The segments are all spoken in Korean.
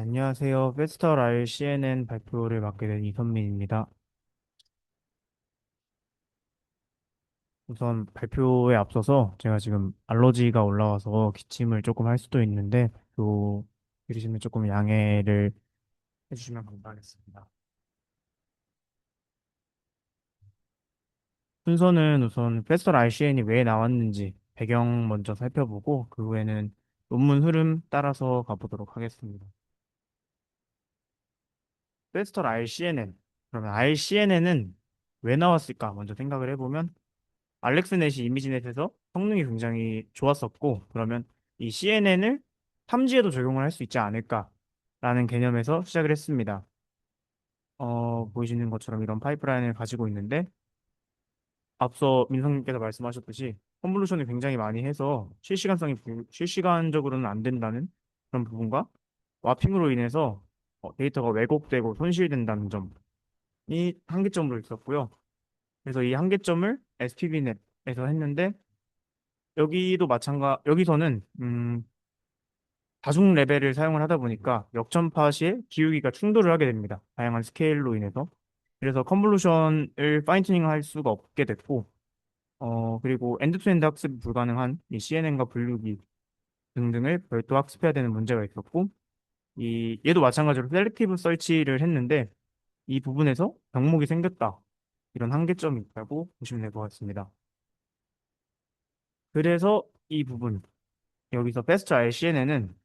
네, 안녕하세요. 페스터 알 CNN 발표를 맡게 된 이선민입니다. 우선 발표에 앞서서 제가 지금 알러지가 올라와서 기침을 조금 할 수도 있는데 또 들으시면 조금 양해를 해주시면 감사하겠습니다. 순서는 우선 페스터 RCN이 왜 나왔는지 배경 먼저 살펴보고 그 후에는 논문 흐름 따라서 가보도록 하겠습니다. 페스터 RCNN 그러면 RCNN은 왜 나왔을까 먼저 생각을 해보면 알렉스넷이 이미지넷에서 성능이 굉장히 좋았었고, 그러면 이 CNN을 탐지에도 적용을 할 수 있지 않을까라는 개념에서 시작을 했습니다. 보이시는 것처럼 이런 파이프라인을 가지고 있는데, 앞서 민성님께서 말씀하셨듯이 컨볼루션을 굉장히 많이 해서 실시간적으로는 안 된다는 그런 부분과 와핑으로 인해서 데이터가 왜곡되고 손실된다는 점이 한계점으로 있었고요. 그래서 이 한계점을 SPV넷에서 했는데 여기서는 다중 레벨을 사용을 하다 보니까 역전파 시에 기울기가 충돌을 하게 됩니다. 다양한 스케일로 인해서. 그래서 컨볼루션을 파인튜닝 할 수가 없게 됐고, 그리고 엔드 투엔드 학습이 불가능한 이 CNN과 분류기 등등을 별도 학습해야 되는 문제가 있었고, 얘도 마찬가지로 셀렉티브 설치를 했는데, 이 부분에서 병목이 생겼다. 이런 한계점이 있다고 보시면 될 것 같습니다. 그래서 이 부분, 여기서 베스트 RCNN은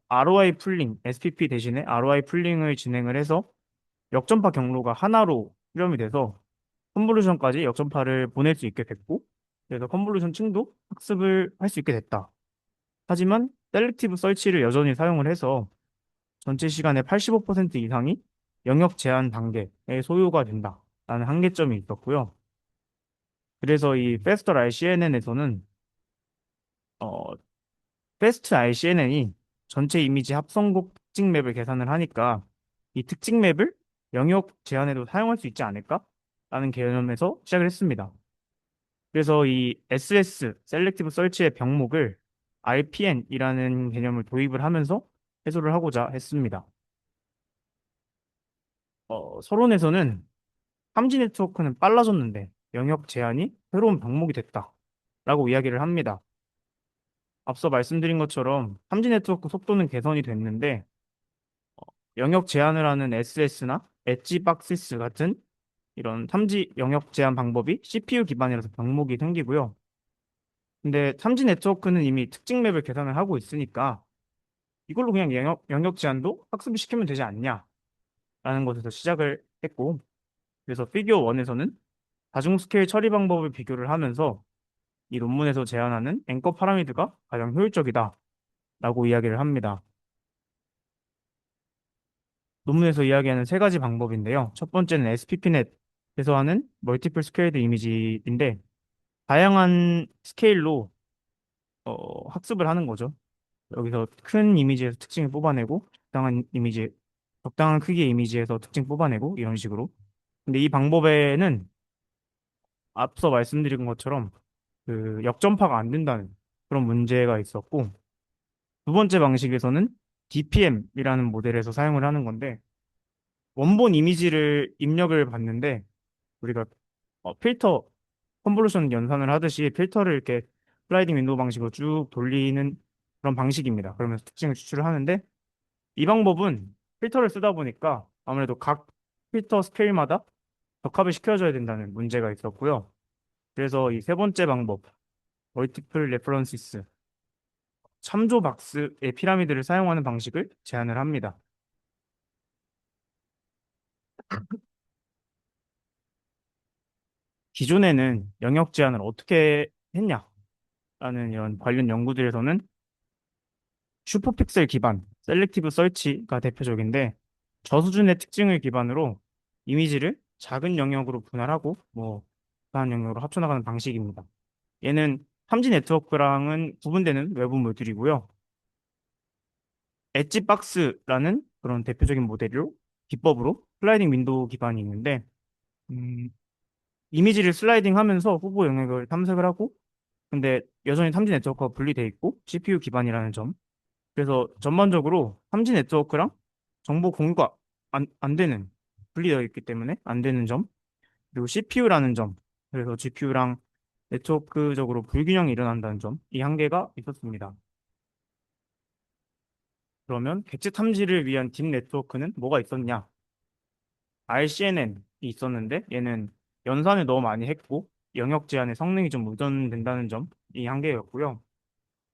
ROI 풀링, SPP 대신에 ROI 풀링을 진행을 해서 역전파 경로가 하나로 수렴이 돼서 컨볼루션까지 역전파를 보낼 수 있게 됐고, 그래서 컨볼루션 층도 학습을 할 수 있게 됐다. 하지만 셀렉티브 설치를 여전히 사용을 해서 전체 시간의 85% 이상이 영역 제한 단계의 소요가 된다라는 한계점이 있었고요. 그래서 이 Faster RCNN에서는 베스트 RCNN이 전체 이미지 합성곡 특징 맵을 계산을 하니까 이 특징 맵을 영역 제한에도 사용할 수 있지 않을까? 라는 개념에서 시작을 했습니다. 그래서 이 SS, 셀렉티브 설치의 병목을 RPN이라는 개념을 도입을 하면서 해소를 하고자 했습니다. 서론에서는 3G 네트워크는 빨라졌는데 영역 제한이 새로운 병목이 됐다라고 이야기를 합니다. 앞서 말씀드린 것처럼 3G 네트워크 속도는 개선이 됐는데 영역 제한을 하는 SS나 엣지 박시스 같은 이런 탐지 영역 제한 방법이 CPU 기반이라서 병목이 생기고요. 근데 탐지 네트워크는 이미 특징 맵을 계산을 하고 있으니까 이걸로 그냥 영역 제한도 학습을 시키면 되지 않냐라는 것에서 시작을 했고, 그래서 피규어 1에서는 다중 스케일 처리 방법을 비교를 하면서 이 논문에서 제안하는 앵커 파라미드가 가장 효율적이다라고 이야기를 합니다. 논문에서 이야기하는 세 가지 방법인데요. 첫 번째는 SPP넷에서 하는 멀티플 스케일드 이미지인데 다양한 스케일로 학습을 하는 거죠. 여기서 큰 이미지에서 특징을 뽑아내고 적당한 크기의 이미지에서 특징 뽑아내고 이런 식으로. 근데 이 방법에는 앞서 말씀드린 것처럼 그 역전파가 안 된다는 그런 문제가 있었고 두 번째 방식에서는 DPM이라는 모델에서 사용을 하는 건데 원본 이미지를 입력을 받는데 우리가 필터 컨볼루션 연산을 하듯이 필터를 이렇게 슬라이딩 윈도우 방식으로 쭉 돌리는 그런 방식입니다. 그러면서 특징을 추출을 하는데 이 방법은 필터를 쓰다 보니까 아무래도 각 필터 스케일마다 적합을 시켜줘야 된다는 문제가 있었고요. 그래서 이 세 번째 방법, 멀티플 레퍼런시스, 참조 박스의 피라미드를 사용하는 방식을 제안을 합니다. 기존에는 영역 제한을 어떻게 했냐라는 이런 관련 연구들에서는 슈퍼픽셀 기반, 셀렉티브 설치가 대표적인데 저수준의 특징을 기반으로 이미지를 작은 영역으로 분할하고 다른 영역으로 합쳐나가는 방식입니다. 얘는 3G 네트워크랑은 구분되는 외부 모듈이고요. 엣지 박스라는 그런 대표적인 모델로 기법으로 슬라이딩 윈도우 기반이 있는데 음, 이미지를 슬라이딩 하면서 후보 영역을 탐색을 하고 근데 여전히 3G 네트워크가 분리돼 있고 CPU 기반이라는 점 그래서 전반적으로 3G 네트워크랑 정보 공유가 안 되는, 분리되어 있기 때문에 안 되는 점, 그리고 CPU라는 점, 그래서 GPU랑 네트워크적으로 불균형이 일어난다는 점, 이 한계가 있었습니다. 그러면 객체 탐지를 위한 딥 네트워크는 뭐가 있었냐? RCNN이 있었는데 얘는 연산을 너무 많이 했고 영역 제한의 성능이 좀 의존된다는 점, 이 한계였고요.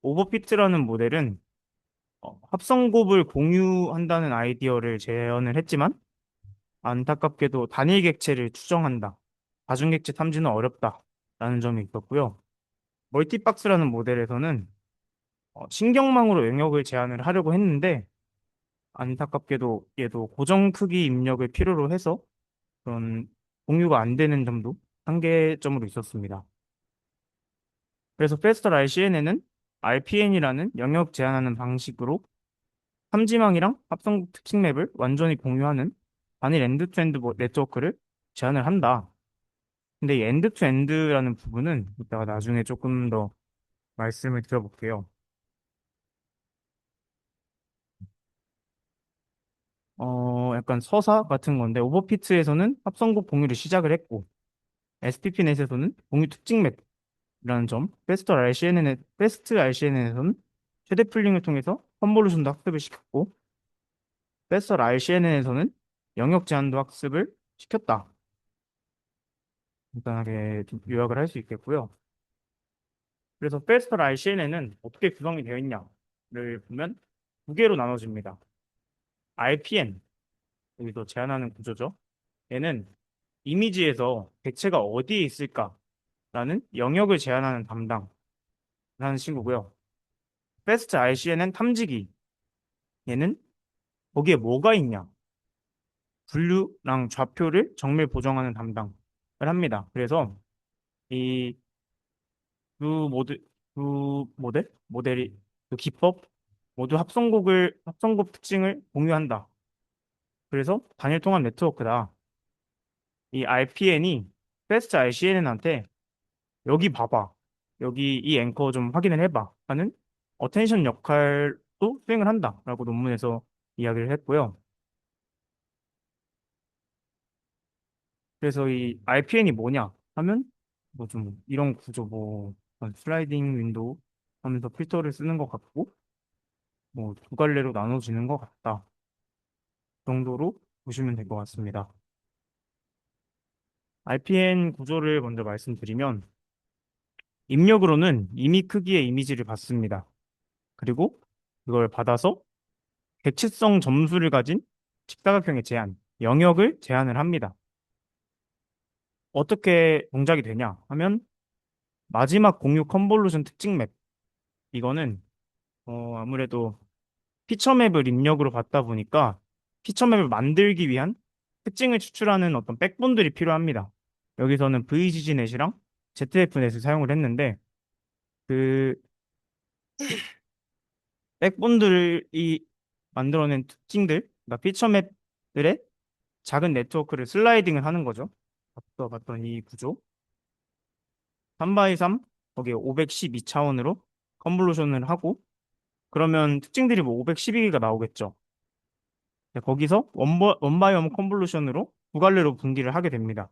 오버피트라는 모델은 합성곱을 공유한다는 아이디어를 재현을 했지만 안타깝게도 단일 객체를 추정한다. 다중객체 탐지는 어렵다라는 점이 있었고요. 멀티박스라는 모델에서는 신경망으로 영역을 제한을 하려고 했는데 안타깝게도 얘도 고정 크기 입력을 필요로 해서 그런 공유가 안 되는 점도 한계점으로 있었습니다. 그래서 페스터 RCN에는 RPN이라는 영역 제한하는 방식으로 탐지망이랑 합성 특징 맵을 완전히 공유하는 단일 엔드-투-엔드 네트워크를 제한을 한다. 근데 이 엔드-투-엔드라는 부분은 이따가 나중에 조금 더 말씀을 드려볼게요. 약간 서사 같은 건데 오버피트에서는 합성곡 공유를 시작을 했고 SPP넷에서는 공유 특징 맵이라는 점, 베스트 RCNN에서는 최대 풀링을 통해서 컨볼루션도 학습을 시켰고 베스트 RCNN에서는 영역 제한도 학습을 시켰다. 간단하게 좀 요약을 할 수 있겠고요. 그래서 베스트 RCNN은 어떻게 구성이 되어 있냐를 보면 두 개로 나눠집니다. RPN, 여기서 제한하는 구조죠. 얘는 이미지에서 객체가 어디에 있을까라는 영역을 제한하는 담당을 하는 친구고요. 베스트 RCNN 탐지기, 얘는 거기에 뭐가 있냐, 분류랑 좌표를 정밀 보정하는 담당을 합니다. 그래서 이 모델이 두 기법 모두 합성곡 특징을 공유한다. 그래서 단일 통합 네트워크다. 이 RPN이 베스트 RCNN한테 여기 봐봐. 여기 이 앵커 좀 확인을 해봐. 하는 어텐션 역할도 수행을 한다라고 논문에서 이야기를 했고요. 그래서 이 RPN이 뭐냐 하면 뭐 좀 이런 구조 뭐 슬라이딩 윈도우 하면서 필터를 쓰는 것 같고 뭐 두 갈래로 나눠지는 것 같다 정도로 보시면 될 것 같습니다. RPN 구조를 먼저 말씀드리면 입력으로는 이미 크기의 이미지를 받습니다. 그리고 그걸 받아서 객체성 점수를 가진 직사각형의 제한, 영역을 제한을 합니다. 어떻게 동작이 되냐 하면 마지막 공유 컨볼루션 특징 맵, 이거는 아무래도 피처맵을 입력으로 받다 보니까 피처맵을 만들기 위한 특징을 추출하는 어떤 백본들이 필요합니다. 여기서는 VGG넷이랑 ZF넷을 사용을 했는데 그 백본들이 만들어낸 특징들, 그러니까 피처맵들의 작은 네트워크를 슬라이딩을 하는 거죠. 앞서 봤던 이 구조. 3x3, 거기에 512차원으로 컨볼루션을 하고, 그러면 특징들이 뭐 512개가 나오겠죠. 거기서 원바이원 컨볼루션으로 두 갈래로 분기를 하게 됩니다.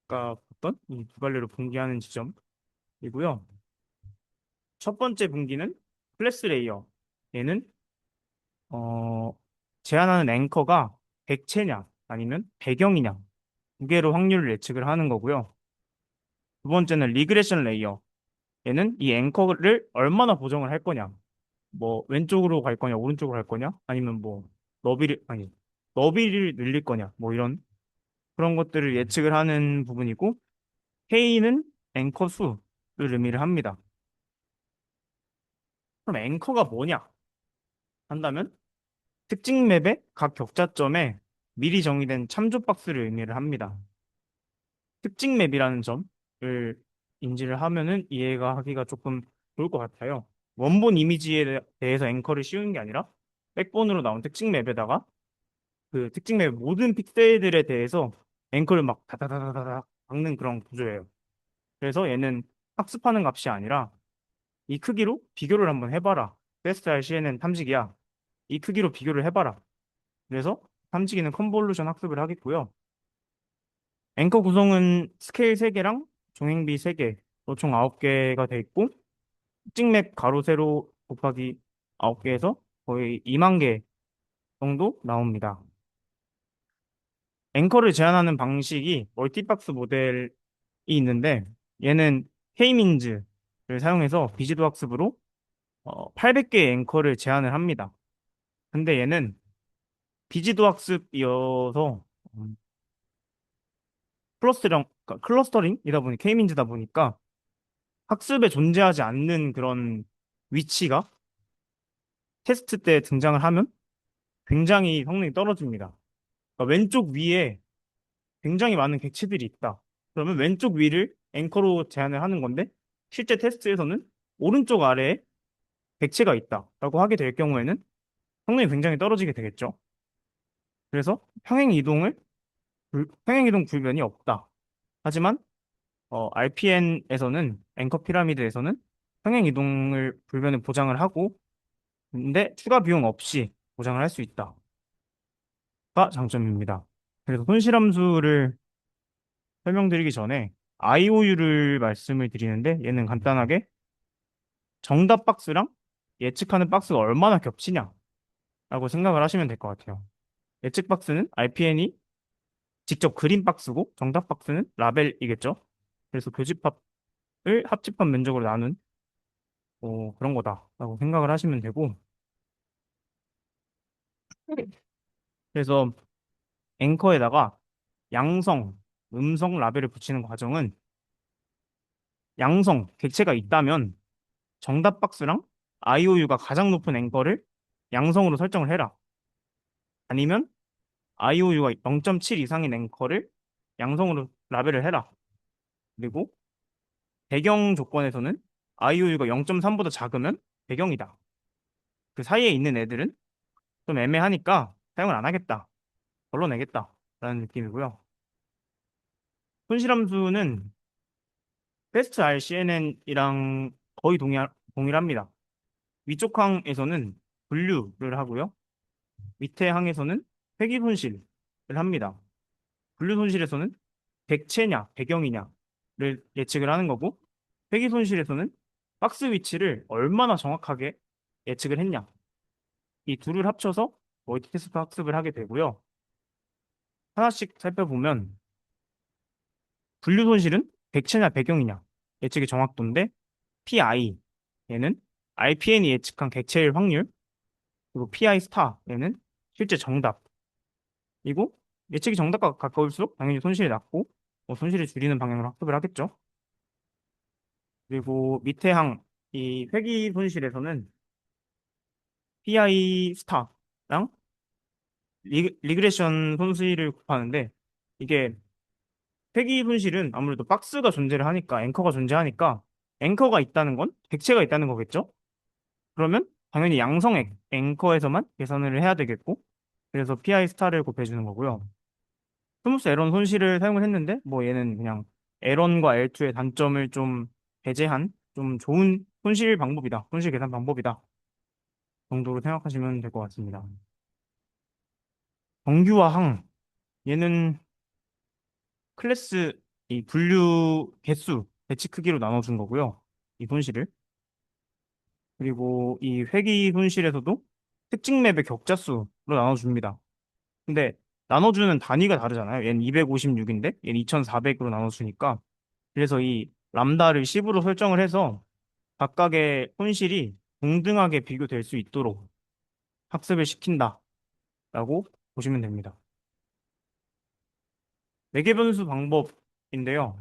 아까 봤던 이 두 갈래로 분기하는 지점이고요. 첫 번째 분기는 클래스 레이어. 얘는 어, 제한하는 앵커가 객체냐 아니면 배경이냐 두 개로 확률을 예측을 하는 거고요. 두 번째는 리그레션 레이어. 얘는 이 앵커를 얼마나 보정을 할 거냐. 뭐 왼쪽으로 갈 거냐, 오른쪽으로 갈 거냐, 아니면 뭐 너비를 늘릴 거냐, 뭐 이런 그런 것들을 예측을 하는 부분이고 K는 앵커 수를 의미를 합니다. 그럼 앵커가 뭐냐 한다면 특징 맵의 각 격자점에 미리 정의된 참조 박스를 의미를 합니다. 특징 맵이라는 점을 인지를 하면은 이해가 하기가 조금 좋을 것 같아요. 원본 이미지에 대해서 앵커를 씌우는 게 아니라 백본으로 나온 특징 맵에다가 그 특징 맵 모든 픽셀들에 대해서 앵커를 막 다다다다다 박는 그런 구조예요. 그래서 얘는 학습하는 값이 아니라 이 크기로 비교를 한번 해봐라. 베스트 알 CNN 탐지기야. 이 크기로 비교를 해봐라. 그래서 탐지기는 컨볼루션 학습을 하겠고요. 앵커 구성은 스케일 3개랑 종횡비 3개, 총 9개가 돼 있고, 특징맵 가로 세로 곱하기 9개에서 거의 2만 개 정도 나옵니다. 앵커를 제한하는 방식이 멀티박스 모델이 있는데, 얘는 K민즈를 사용해서 비지도 학습으로 800개의 앵커를 제한을 합니다. 근데 얘는 비지도 학습이어서 그러니까 클러스터링이다 보니 K민즈다 보니까 학습에 존재하지 않는 그런 위치가 테스트 때 등장을 하면 굉장히 성능이 떨어집니다. 그러니까 왼쪽 위에 굉장히 많은 객체들이 있다. 그러면 왼쪽 위를 앵커로 제한을 하는 건데 실제 테스트에서는 오른쪽 아래에 객체가 있다라고 하게 될 경우에는 성능이 굉장히 떨어지게 되겠죠. 그래서 평행 이동 불변이 없다. 하지만 RPN에서는 앵커 피라미드에서는 평행 이동을 불변을 보장을 하고 근데 추가 비용 없이 보장을 할 수 있다가 장점입니다. 그래서 손실함수를 설명드리기 전에 IOU를 말씀을 드리는데 얘는 간단하게 정답 박스랑 예측하는 박스가 얼마나 겹치냐라고 생각을 하시면 될 것 같아요. 예측 박스는 RPN이 직접 그린 박스고 정답 박스는 라벨이겠죠. 그래서 교집합을 합집합 면적으로 나눈 그런 거다라고 생각을 하시면 되고 그래서 앵커에다가 양성, 음성 라벨을 붙이는 과정은 양성, 객체가 있다면 정답 박스랑 IOU가 가장 높은 앵커를 양성으로 설정을 해라. 아니면 IOU가 0.7 이상인 앵커를 양성으로 라벨을 해라. 그리고 배경 조건에서는 IOU가 0.3보다 작으면 배경이다. 그 사이에 있는 애들은 좀 애매하니까 사용을 안 하겠다. 걸러내겠다. 라는 느낌이고요. 손실함수는 베스트 RCNN이랑 거의 동일합니다. 위쪽 항에서는 분류를 하고요. 밑에 항에서는 회귀 손실을 합니다. 분류 손실에서는 객체냐, 배경이냐를 예측을 하는 거고, 회귀 손실에서는 박스 위치를 얼마나 정확하게 예측을 했냐. 이 둘을 합쳐서 멀티테스트 학습을 하게 되고요. 하나씩 살펴보면 분류 손실은 객체냐, 배경이냐 예측의 정확도인데 PI 얘는 RPN이 예측한 객체일 확률 그리고 PI 스타 얘는 실제 정답 이고 예측이 정답과 가까울수록 당연히 손실이 낮고 손실을 줄이는 방향으로 학습을 하겠죠. 그리고 밑에 항 이 회귀 손실에서는 PI 스타랑 리그레션 손실을 곱하는데 이게 회귀 손실은 아무래도 박스가 존재를 하니까 앵커가 존재하니까 앵커가 있다는 건 객체가 있다는 거겠죠. 그러면 당연히 양성 앵커에서만 계산을 해야 되겠고 그래서 PI 스타를 곱해주는 거고요. 스무스 에런 손실을 사용을 했는데 뭐 얘는 그냥 에런과 L2의 단점을 좀 배제한 좀 좋은 손실 방법이다. 손실 계산 방법이다. 정도로 생각하시면 될 것 같습니다. 정규와 항 얘는 클래스 이 분류 개수 배치 크기로 나눠준 거고요. 이 손실을 그리고 이 회귀 손실에서도 특징 맵의 격자수로 나눠줍니다. 근데 나눠주는 단위가 다르잖아요. 얘는 256인데 얘는 2400으로 나눠주니까 그래서 이 람다를 10으로 설정을 해서 각각의 손실이 동등하게 비교될 수 있도록 학습을 시킨다라고 보시면 됩니다. 매개 변수 방법인데요.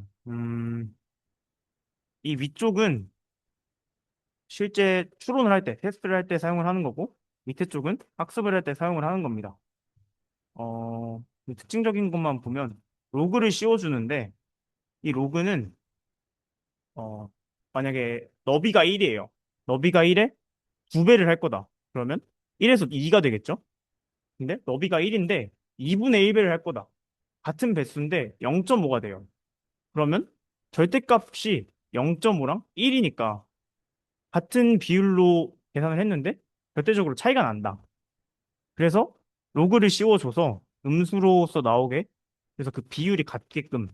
이 위쪽은 실제 추론을 할 때, 테스트를 할 때 사용을 하는 거고 밑에 쪽은 학습을 할 때 사용을 하는 겁니다. 특징적인 것만 보면 로그를 씌워주는데 이 로그는 어, 만약에 너비가 1이에요. 너비가 1에 2배를 할 거다. 그러면 1에서 2가 되겠죠? 근데 너비가 1인데 2분의 1배를 할 거다. 같은 배수인데 0.5가 돼요. 그러면 절대값이 0.5랑 1이니까 같은 비율로 계산을 했는데 절대적으로 차이가 난다. 그래서 로그를 씌워줘서 음수로서 나오게 그래서 그 비율이 같게끔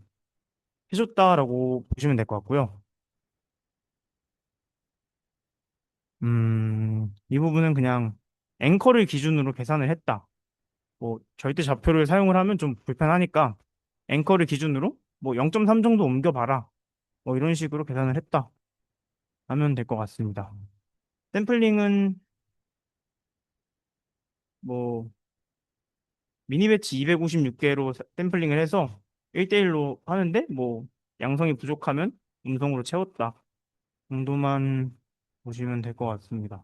해줬다라고 보시면 될 것 같고요. 이 부분은 그냥 앵커를 기준으로 계산을 했다. 뭐 절대 좌표를 사용을 하면 좀 불편하니까 앵커를 기준으로 뭐 0.3 정도 옮겨봐라. 뭐 이런 식으로 계산을 했다 하면 될 것 같습니다. 샘플링은 뭐 미니 배치 256개로 샘플링을 해서 1대1로 하는데 뭐 양성이 부족하면 음성으로 채웠다 정도만 보시면 될 것 같습니다.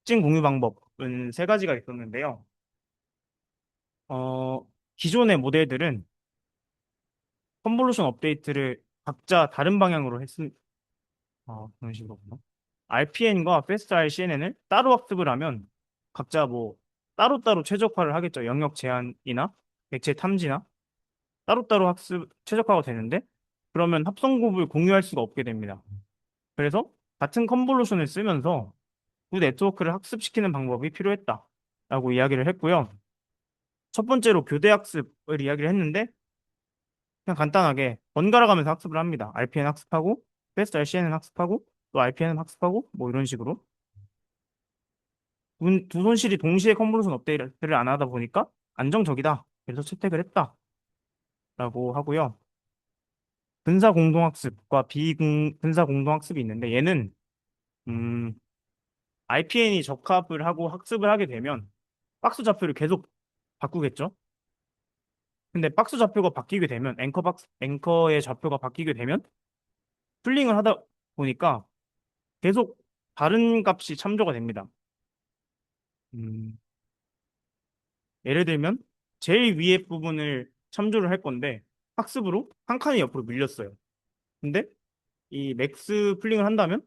특징 공유 방법은 세 가지가 있었는데요. 어, 기존의 모델들은 컨볼루션 업데이트를 각자 다른 방향으로 그런 식으로구나. RPN과 FastR CNN을 따로 학습을 하면 각자 뭐 따로따로 최적화를 하겠죠. 영역 제한이나 객체 탐지나 따로따로 학습 최적화가 되는데 그러면 합성곱을 공유할 수가 없게 됩니다. 그래서 같은 컨볼루션을 쓰면서 두 네트워크를 학습시키는 방법이 필요했다라고 이야기를 했고요. 첫 번째로 교대 학습을 이야기를 했는데 그냥 간단하게 번갈아 가면서 학습을 합니다. RPN 학습하고 FastR CNN 학습하고 또 RPN 학습하고 뭐 이런 식으로 두 손실이 동시에 컨볼루션 업데이트를 안 하다 보니까 안정적이다. 그래서 채택을 했다라고 하고요. 분사 공동학습과 비분사 공동학습이 있는데 얘는 음, RPN이 적합을 하고 학습을 하게 되면 박스 좌표를 계속 바꾸겠죠. 근데 박스 좌표가 바뀌게 되면 앵커의 좌표가 바뀌게 되면 풀링을 하다 보니까 계속 다른 값이 참조가 됩니다. 음, 예를 들면 제일 위에 부분을 참조를 할 건데 학습으로 한 칸이 옆으로 밀렸어요. 근데 이 맥스 풀링을 한다면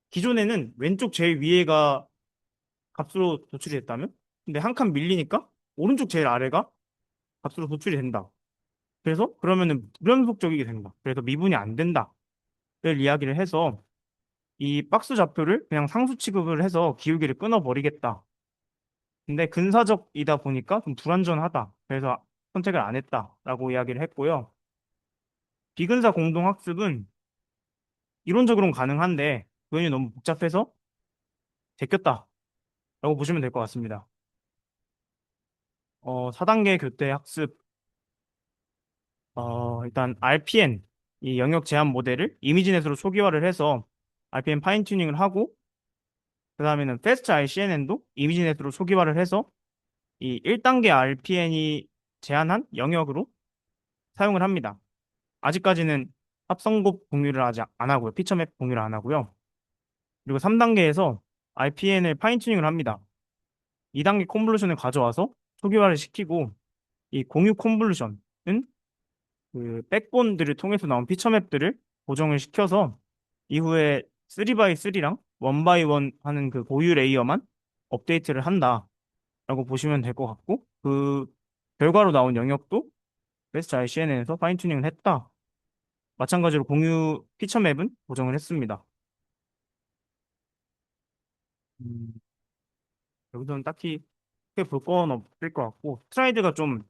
기존에는 왼쪽 제일 위에가 값으로 도출이 됐다면 근데 한 칸 밀리니까 오른쪽 제일 아래가 값으로 도출이 된다. 그래서 그러면은 불연속적이게 된다. 그래서 미분이 안 된다를 이야기를 해서 이 박스 좌표를 그냥 상수 취급을 해서 기울기를 끊어버리겠다. 근데 근사적이다 보니까 좀 불완전하다. 그래서 선택을 안 했다라고 이야기를 했고요. 비근사 공동학습은 이론적으로는 가능한데 도형이 너무 복잡해서 제꼈다라고 보시면 될 것 같습니다. 4단계 교대 학습 일단 RPN 이 영역 제한 모델을 이미지넷으로 초기화를 해서 RPN 파인 튜닝을 하고 그다음에는 Fast ICNN도 이미지넷으로 초기화를 해서 이 1단계 RPN이 제한한 영역으로 사용을 합니다. 아직까지는 합성곱 공유를 아직 안 하고요. 피처맵 공유를 안 하고요. 그리고 3단계에서 RPN을 파인 튜닝을 합니다. 2단계 컨볼루션을 가져와서 초기화를 시키고 이 공유 컨볼루션은 그 백본들을 통해서 나온 피처맵들을 고정을 시켜서 이후에 3x3랑 1x1 하는 그 고유 레이어만 업데이트를 한다라고 보시면 될 것 같고 그 결과로 나온 영역도 베스트 ICNN에서 파인 튜닝을 했다. 마찬가지로 공유 피처맵은 고정을 했습니다. 음, 여기서는 딱히 크게 볼 건 없을 것 같고 스트라이드가 좀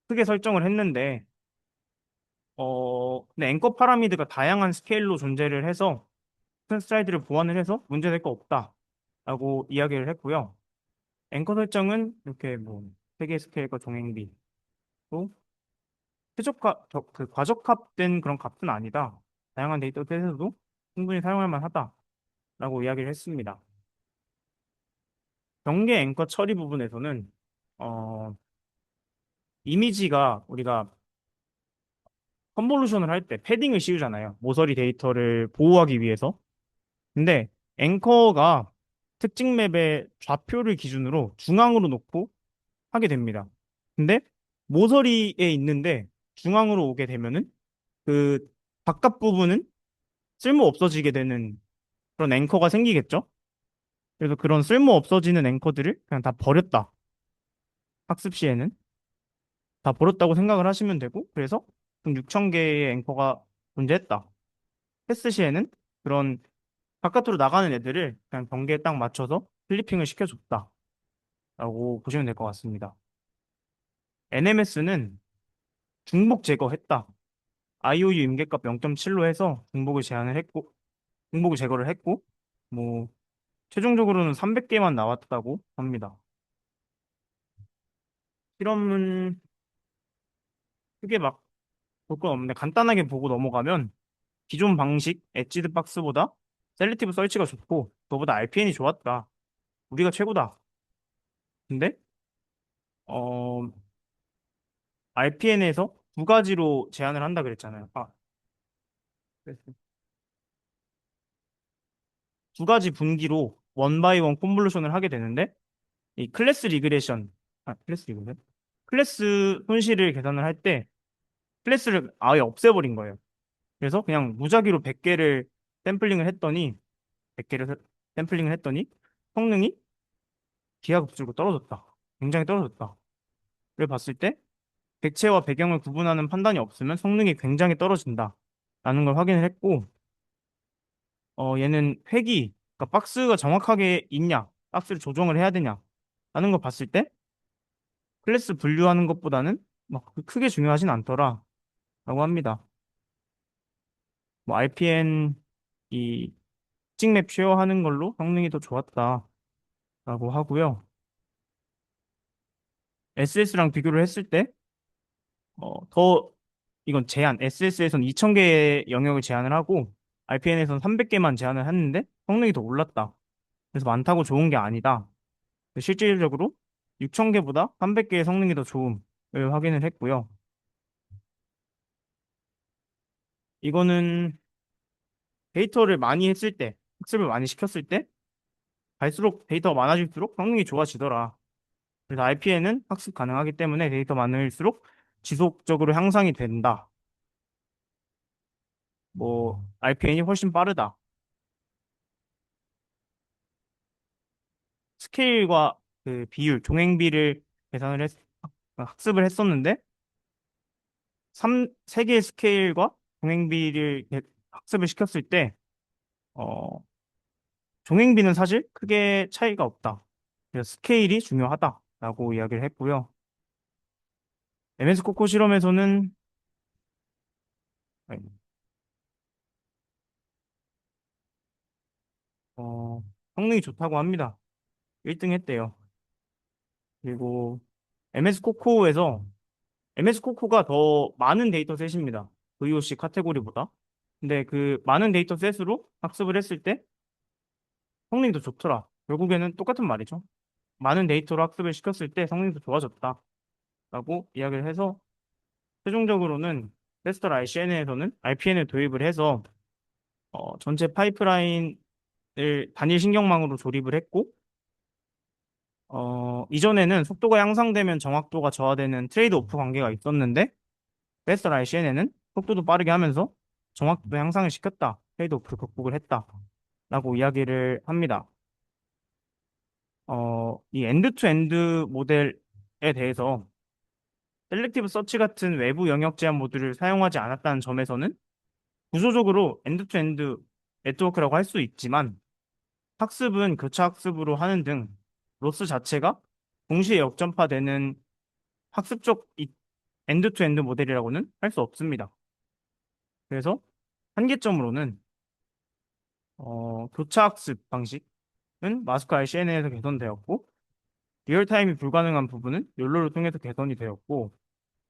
크게 설정을 했는데 근데 앵커 파라미드가 다양한 스케일로 존재를 해서 큰 스트라이드를 보완을 해서 문제될 거 없다라고 이야기를 했고요. 앵커 설정은 이렇게 뭐 세개 스케일과 종행비 또 그 과적합된 그런 값은 아니다. 다양한 데이터셋에서도 충분히 사용할 만하다라고 이야기를 했습니다. 경계 앵커 처리 부분에서는 어, 이미지가 우리가 컨볼루션을 할 때 패딩을 씌우잖아요. 모서리 데이터를 보호하기 위해서. 근데 앵커가 특징 맵의 좌표를 기준으로 중앙으로 놓고 하게 됩니다. 근데 모서리에 있는데 중앙으로 오게 되면은 그 바깥 부분은 쓸모 없어지게 되는 그런 앵커가 생기겠죠? 그래서 그런 쓸모 없어지는 앵커들을 그냥 다 버렸다. 학습 시에는 다 버렸다고 생각을 하시면 되고 그래서 총 6천 개의 앵커가 존재했다. 패스 시에는 그런 바깥으로 나가는 애들을 그냥 경계에 딱 맞춰서 클리핑을 시켜줬다라고 보시면 될 것 같습니다. NMS는 중복 제거했다. IOU 임계값 0.7로 해서 중복을 제거를 했고, 뭐, 최종적으로는 300개만 나왔다고 합니다. 실험은 크게 막 볼 건 없는데 간단하게 보고 넘어가면 기존 방식 엣지드 박스보다 셀렉티브 서치가 좋고 그거보다 RPN이 좋았다. 우리가 최고다. 근데 어 RPN에서 두 가지로 제한을 한다 그랬잖아요. 그래서 두 가지 분기로 원 바이 원 콘볼루션을 하게 되는데 이 클래스 손실을 계산을 할 때 클래스를 아예 없애버린 거예요. 그래서 그냥 무작위로 100개를 샘플링을 했더니 100개를 샘플링을 했더니 성능이 기하급수로 떨어졌다. 굉장히 떨어졌다. 를 봤을 때 객체와 배경을 구분하는 판단이 없으면 성능이 굉장히 떨어진다. 라는 걸 확인을 했고, 얘는 그러니까 박스가 정확하게 있냐, 박스를 조정을 해야 되냐, 라는 걸 봤을 때 클래스 분류하는 것보다는 막 크게 중요하진 않더라. 라고 합니다. 뭐 RPN 이 특징맵 쉐어하는 걸로 성능이 더 좋았다. 라고 하고요. SS랑 비교를 했을 때, 더 이건 SS에서는 2000개의 영역을 제한을 하고 RPN에서는 300개만 제한을 했는데 성능이 더 올랐다. 그래서 많다고 좋은 게 아니다. 실질적으로 6000개보다 300개의 성능이 더 좋음을 확인을 했고요. 이거는 데이터를 많이 했을 때, 학습을 많이 시켰을 때 갈수록 데이터가 많아질수록 성능이 좋아지더라. 그래서 RPN은 학습 가능하기 때문에 데이터 많을수록 지속적으로 향상이 된다. 뭐 RPN이 훨씬 빠르다. 스케일과 그 비율, 종횡비를 계산을 학습을 했었는데 3개의 스케일과 종횡비를 학습을 시켰을 때 어, 종횡비는 사실 크게 차이가 없다. 그래서 스케일이 중요하다라고 이야기를 했고요. MS 코코 실험에서는 어, 성능이 좋다고 합니다. 1등 했대요. 그리고 MS 코코에서 MS 코코가 더 많은 데이터셋입니다. VOC 카테고리보다. 근데 그 많은 데이터셋으로 학습을 했을 때 성능이 더 좋더라. 결국에는 똑같은 말이죠. 많은 데이터로 학습을 시켰을 때 성능이 더 좋아졌다. 라고 이야기를 해서 최종적으로는 레스터 ICN에서는 RPN을 도입을 해서 전체 파이프라인을 단일 신경망으로 조립을 했고 이전에는 속도가 향상되면 정확도가 저하되는 트레이드 오프 관계가 있었는데 레스터 ICN에는 속도도 빠르게 하면서 정확도도 향상을 시켰다. 트레이드 오프를 극복을 했다. 라고 이야기를 합니다. 이 엔드 투 엔드 모델에 대해서 셀렉티브 서치 같은 외부 영역 제한 모듈을 사용하지 않았다는 점에서는 구조적으로 엔드 투 엔드 네트워크라고 할 수 있지만 학습은 교차 학습으로 하는 등 로스 자체가 동시에 역전파되는 학습적 엔드 투 엔드 모델이라고는 할 수 없습니다. 그래서 한계점으로는 교차 학습 방식은 마스크 RCN에서 개선되었고 리얼타임이 불가능한 부분은 욜로를 통해서 개선이 되었고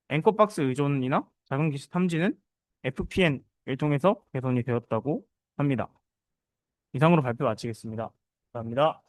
앵커박스 의존이나 작은 기수 탐지는 FPN을 통해서 개선이 되었다고 합니다. 이상으로 발표 마치겠습니다. 감사합니다.